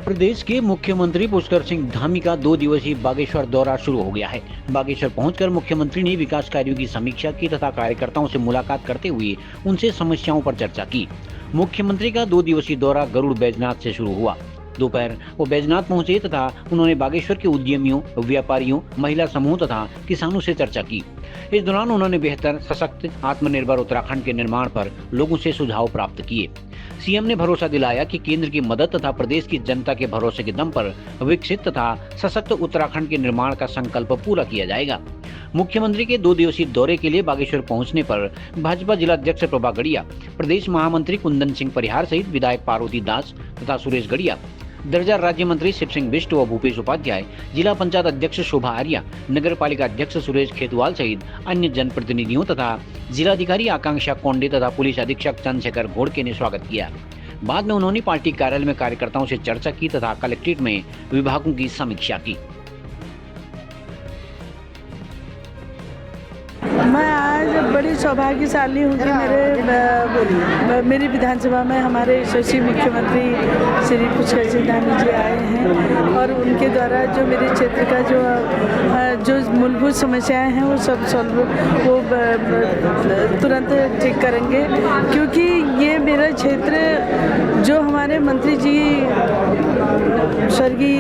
प्रदेश के मुख्यमंत्री पुष्कर सिंह धामी का 2 दिवसीय बागेश्वर दौरा शुरू हो गया है। बागेश्वर पहुंचकर मुख्यमंत्री ने विकास कार्यों की समीक्षा की तथा कार्यकर्ताओं से मुलाकात करते हुए उनसे समस्याओं पर चर्चा की। मुख्यमंत्री का 2 दिवसीय दौरा गरुड़ बैजनाथ से शुरू हुआ। दोपहर वो बैजनाथ पहुंचे तथा उन्होंने बागेश्वर के उद्यमियों, व्यापारियों, महिला समूह तथा किसानों से चर्चा की। इस दौरान उन्होंने बेहतर, सशक्त, आत्मनिर्भर उत्तराखंड के निर्माण पर लोगों से सुझाव प्राप्त किए। सीएम ने भरोसा दिलाया कि केंद्र की मदद तथा प्रदेश की जनता के भरोसे के दम पर विकसित तथा सशक्त उत्तराखंड के निर्माण का संकल्प पूरा किया जाएगा। मुख्यमंत्री के 2 दिवसीय दौरे के लिए बागेश्वर पहुंचने पर भाजपा जिला अध्यक्ष प्रभा गढ़िया, प्रदेश महामंत्री कुंदन सिंह परिहार सहित विधायक पार्वती दास तथा सुरेश गढ़िया, दर्जा राज्य मंत्री शिव सिंह बिष्ट व भूपेश उपाध्याय, जिला पंचायत अध्यक्ष शोभा आर्या, नगर पालिका अध्यक्ष सुरेश खेतवाल सहित अन्य जनप्रतिनिधियों तथा जिलाधिकारी आकांक्षा कोंडे तथा पुलिस अधीक्षक चंद्रशेखर घोड़के ने स्वागत किया। बाद में उन्होंने पार्टी कार्यालय में कार्यकर्ताओं से चर्चा की तथा कलेक्ट्रेट में विभागों की समीक्षा की। मैं आज बड़ी सौभाग्यशाली हूँ कि मेरी विधानसभा में हमारे यशस्वी मुख्यमंत्री श्री पुष्कर सिंह धामी जी आए हैं और उनके द्वारा जो मेरे क्षेत्र का जो मूलभूत समस्याएं हैं वो सब वो तुरंत ठीक करेंगे, क्योंकि ये मेरा क्षेत्र जो हमारे मंत्री जी स्वर्गीय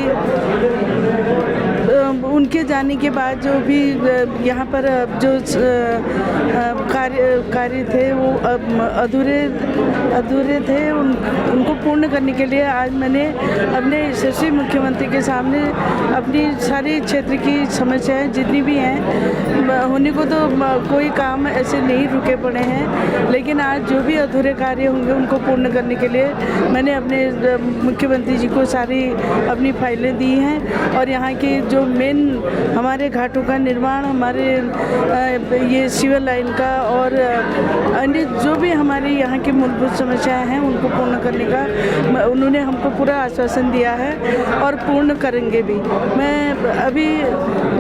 उनके जाने के बाद जो भी यहाँ पर जो कार्य थे वो अधूरे थे, उनको पूर्ण करने के लिए आज मैंने अपने यशस्वी मुख्यमंत्री के सामने अपनी सारी क्षेत्र की समस्याएं जितनी भी हैं, होने को तो कोई काम ऐसे नहीं रुके पड़े हैं, लेकिन आज जो भी अधूरे कार्य होंगे उनको पूर्ण करने के लिए मैंने अपने मुख्यमंत्री जी को सारी अपनी फाइलें दी हैं और यहाँ के जो मेन हमारे घाटों का निर्माण, हमारे ये सिविल लाइन का और अन्य जो भी हमारी यहाँ की मूलभूत समस्याएं हैं उनको पूर्ण करने का उन्होंने हमको पूरा आश्वासन दिया है और पूर्ण करेंगे भी। मैं अभी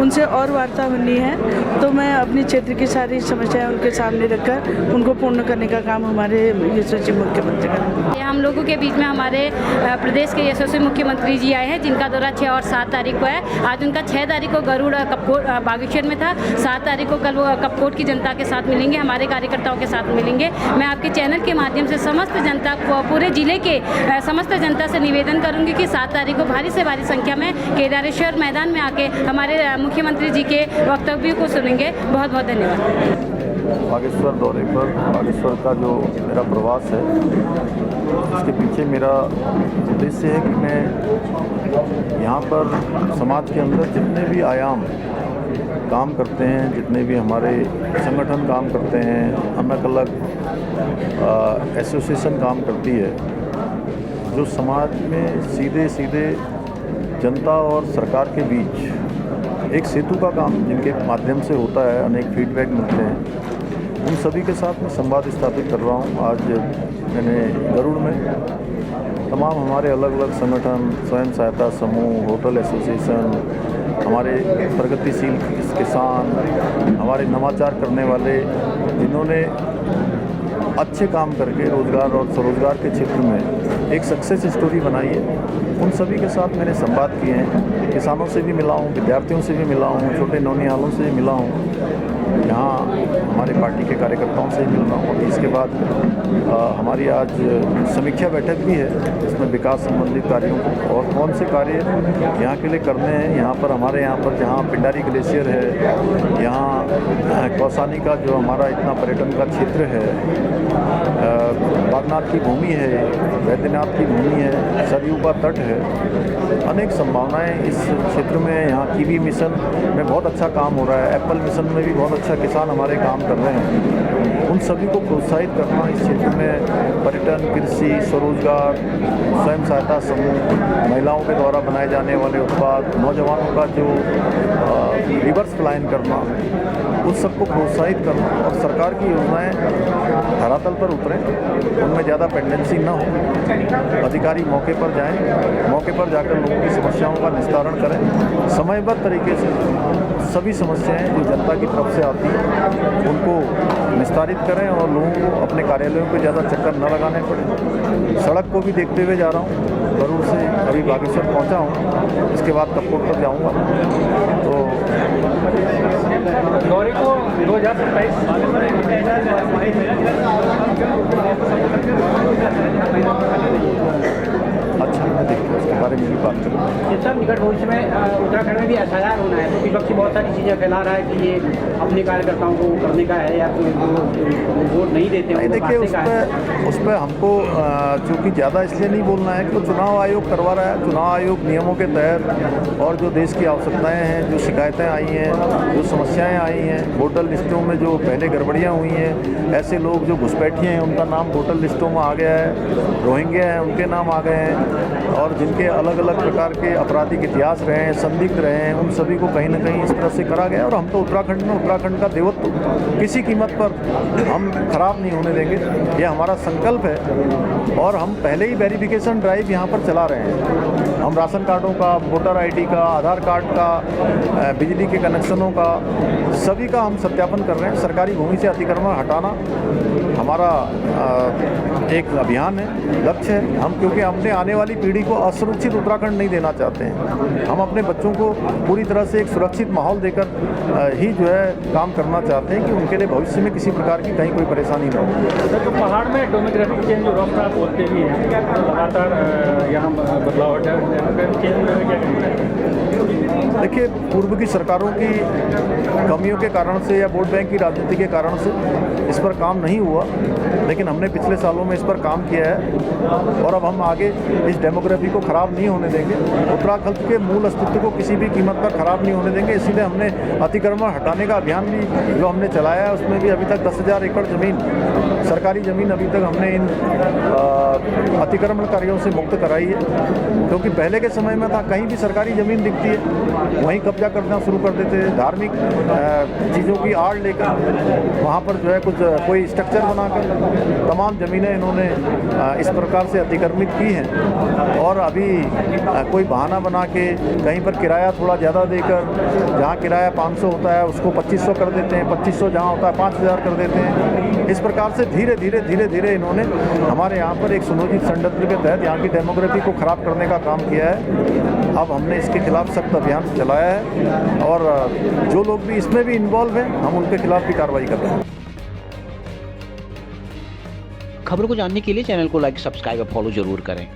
उनसे और वार्ता होनी है तो मैं अपनी क्षेत्र की सारी समस्याएं उनके सामने रखकर उनको पूर्ण करने का काम हमारे यशस्वी मुख्यमंत्री करेंगे। हम लोगों के बीच में हमारे प्रदेश के यशस्वी मुख्यमंत्री जी आए हैं, जिनका दौरा 6 और 7 तारीख को है। आज उनका 6 तारीख को गरुड़ कपकोट बागेश्वर में था, 7 तारीख को कल वो कपकोट की जनता के साथ मिलेंगे, हमारे कार्यकर्ताओं के साथ मिलेंगे। मैं आपके चैनल के माध्यम से समस्त जनता को, पूरे जिले के समस्त जनता से निवेदन करूंगी कि 7 तारीख को भारी से भारी संख्या में केदारेश्वर मैदान में आके हमारे मुख्यमंत्री जी के वक्तव्य को सुनेंगे। बहुत बहुत धन्यवाद। बागेश्वर दौरे पर बागेश्वर का जो मेरा प्रवास है इसके पीछे मेरा उद्देश्य है कि मैं यहाँ पर समाज के अंदर जितने भी आयाम काम करते हैं, जितने भी हमारे संगठन काम करते हैं, अलग अलग एसोसिएशन काम करती है, जो समाज में सीधे सीधे जनता और सरकार के बीच एक सेतु का काम जिनके माध्यम से होता है, अनेक फीडबैक मिलते हैं, उन सभी के साथ मैं संवाद स्थापित कर रहा हूँ। आज मैंने गरुड़ में तमाम हमारे अलग अलग संगठन, स्वयं सहायता समूह, होटल एसोसिएशन, हमारे प्रगतिशील किसान, हमारे नवाचार करने वाले जिन्होंने अच्छे काम करके रोज़गार और स्वरोजगार के क्षेत्र में एक सक्सेस स्टोरी बनाई है, उन सभी के साथ मैंने संवाद किए हैं। किसानों से भी मिला हूँ, विद्यार्थियों से भी मिला हूँ, छोटे नौनिहालों से भी मिला हूँ, यहाँ हमारे पार्टी के कार्यकर्ताओं से मिल रहा हूँ। इसके बाद हमारी आज समीक्षा बैठक भी है, जिसमें विकास संबंधित कार्यों और कौन से कार्य यहाँ के लिए करने हैं। यहाँ पर हमारे यहाँ पर जहाँ पिंडारी ग्लेशियर है, यहाँ कौसानी का जो हमारा इतना पर्यटन का क्षेत्र है, बागनाथ की भूमि है, वैद्यनाथ की भूमि है, सरयू का तट है, अनेक संभावनाएं इस क्षेत्र में। यहाँ कीवी मिशन में बहुत अच्छा काम हो रहा है, एप्पल मिशन में भी बहुत अच्छा किसान हमारे काम कर रहे हैं। उन सभी को प्रोत्साहित करना, इस क्षेत्र में पर्यटन, कृषि, स्वरोजगार, स्वयं सहायता समूह, महिलाओं के द्वारा बनाए जाने वाले उत्पाद, नौजवानों का जो रिवर्स प्लान करना, उस सबको प्रोत्साहित करना और सरकार की योजनाएं धरातल पर उतरें, उनमें ज़्यादा पेंडेंसी न हो। अधिकारी मौके पर जाएं, मौके पर जाकर लोगों की समस्याओं का निस्तारण करें, समयबद्ध तरीके से सभी समस्याएं जो जनता की तरफ से आती हैं उनको निस्तारित करें और लोगों को अपने कार्यालयों पर ज़्यादा चक्कर न लगाने पड़े। सड़क को भी देखते हुए जा रहा हूँ, गरुड़ से अभी बागेश्वर पहुंचा हूं, इसके बाद कपकोट तक जाऊंगा। तो गौरी को 2027 अच्छा मैं देखिए उसके बारे में भी बात करूँ। जितना निकट भविष्य में उत्तराखंड में भी SIR होना है, तो विपक्षी बहुत सारी चीज़ें फैला रहा है कि ये अपने कार्यकर्ताओं को करने का है या कोई वोट नहीं देते नहीं, देखिए उस पर हमको चूँकि ज़्यादा इसलिए नहीं बोलना है कि वो चुनाव आयोग करवा रहा है। चुनाव आयोग नियमों के तहत और जो देश की आवश्यकताएं हैं, जो शिकायतें आई हैं, जो समस्याएं आई हैं, वोटर लिस्टों में जो पहले गड़बड़ियाँ हुई हैं, ऐसे लोग जो घुसपैठिए हैं उनका नाम वोटर लिस्टों में आ गया है, रोहिंग्या हैं उनके नाम आ गए हैं, और जिनके अलग अलग प्रकार के आपराधिक इतिहास रहे हैं, संदिग्ध रहे हैं, उन सभी को कहीं ना कहीं इस तरह से करा गया। और हम तो उत्तराखंड का देवत्व किसी कीमत पर हम खराब नहीं होने देंगे, यह हमारा संकल्प है। और हम पहले ही वेरिफिकेशन ड्राइव यहाँ पर चला रहे हैं। हम राशन कार्डों का, वोटर ID का, आधार कार्ड का, बिजली के कनेक्शनों का, सभी का हम सत्यापन कर रहे हैं। सरकारी भूमि से अतिक्रमण हटाना हमारा एक अभियान है, लक्ष्य है। हम क्योंकि हमने आने वाली पीढ़ी को असुरक्षित उत्तराखंड नहीं देना चाहते हैं। हम अपने बच्चों को पूरी तरह से एक सुरक्षित माहौल देकर ही जो है काम करना चाहते हैं कि उनके लिए भविष्य में किसी प्रकार की कहीं कोई परेशानी न हो। तो पहाड़ में डेमोग्राफिक चेंज हो रहा है, बोलते भी हैं, लगातार यहाँ बदलाव देखिए, पूर्व की सरकारों की कमियों के कारण से या वोट बैंक की राजनीति के कारण से इस पर काम नहीं हुआ, लेकिन हमने पिछले सालों में इस पर काम किया है और अब हम आगे इस डेमोग्राफी को ख़राब नहीं होने देंगे। उत्तराखंड के मूल अस्तित्व को किसी भी कीमत पर ख़राब नहीं होने देंगे। इसीलिए हमने अतिक्रमण हटाने का अभियान भी जो हमने चलाया है, उसमें भी अभी तक 10,000 एकड़ ज़मीन, सरकारी ज़मीन अभी तक हमने इन अतिक्रमणकारियों से मुक्त कराई है। क्योंकि पहले के समय में था कहीं भी सरकारी ज़मीन दिखती है वहीं कब्जा करना शुरू कर देते थे, धार्मिक चीज़ों की आड़ लेकर वहाँ पर जो है कोई स्ट्रक्चर बनाकर तमाम ज़मीनें इन्होंने इस प्रकार से अतिक्रमित की हैं। और अभी कोई बहाना बना के कहीं पर किराया थोड़ा ज़्यादा देकर, जहाँ किराया 500 होता है उसको 2500 कर देते हैं, 2500 जहाँ होता है 5000 कर देते हैं। इस प्रकार से धीरे धीरे इन्होंने हमारे यहाँ पर एक सुनियोजित षड्यंत्र के तहत यहाँ की डेमोग्राफी को ख़राब करने का काम किया है। अब हमने इसके खिलाफ सख्त अभियान चलाया है और जो लोग भी इसमें भी इन्वॉल्व हैं हम उनके खिलाफ भी कार्रवाई कर रहे हैं। खबरों को जानने के लिए चैनल को लाइक, सब्सक्राइब और फॉलो जरूर करें।